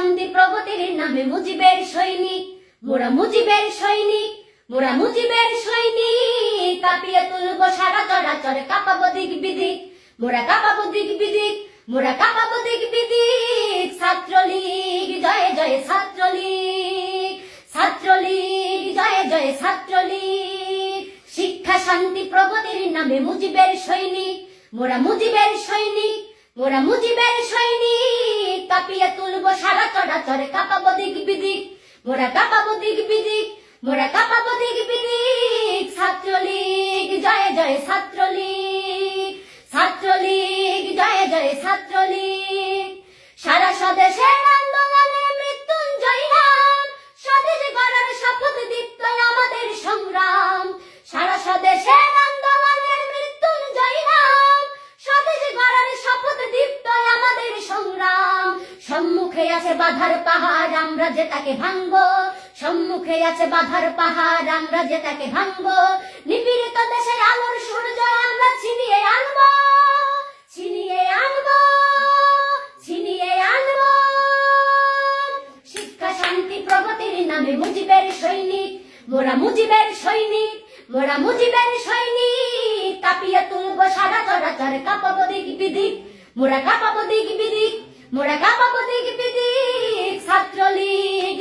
শান্তি প্রগতির নামে মুজিবের সৈনিক, মোরা মুজিবের সৈনিক, মোরা মুজিবের সৈনিক। কাঁপিয়ে তুলবো সারা চরাচর, কাঁপাবো দিক বিদিক, মোরা কাঁপাবো দিক বিদিক, মোরা কাঁপাবো দিক বিদিক। ছাত্রলীগ জয় জয় ছাত্রলীগ, ছাত্রলীগ জয় জয় ছাত্রলীগ। শিক্ষা শান্তি প্রগতির নামে মুজিবের সৈনিক, মোরা মুজিবের সৈনিক, মোরা মুজিবের সৈনিক। কাঁপিয়ে তুলবো সারা চরাচর, কাঁপাবো দিক বিদিক, মোরা কাঁপাবো দিক বিদিক, মোরা কাঁপাবো দিক বিদিক। ছাত্রলীগ জয় জয় ছাত্রলীগ, ছাত্রলীগ জয় জয় ছাত্রলীগ। সারা স্বদেশের আন্দোলনে মৃত্যুঞ্জয় নাম, স্বদেশ গড়ার শপথ দীপ্ত আমাদের সংগ্রাম। সারা স্বদেশের আন্দোলনের মৃত্যুঞ্জয় নাম, স্বদেশ গড়ার শপথ দীপ্ত আমাদের সংগ্রাম। সম্মুখে আছে বাধার পাহাড়, আমরা যে তাকে ভাঙবো, সম্মুখে আছে বাধার পাহাড়, আমরা যে তাকে ভাঙবো। নিপীড়িত দেশের আলোর সূর্য আমরা ছিনিয়ে আনবো, ছিনিয়ে আনবো, ছিনিয়ে আনবো। শিক্ষা শান্তি প্রগতির নামে মুজিবের সৈনিক, মোরা মুজিবের সৈনিক, মোরা মুজিবের সৈনিক। কাঁপিয়ে তুলবো সারা চরাচর, কাঁপাবো দিক বিদিক, মোরা কাঁপাবো দিক বিদিক, মোরা কাঁপাবো দিক বিদিক। ছাত্রলীগ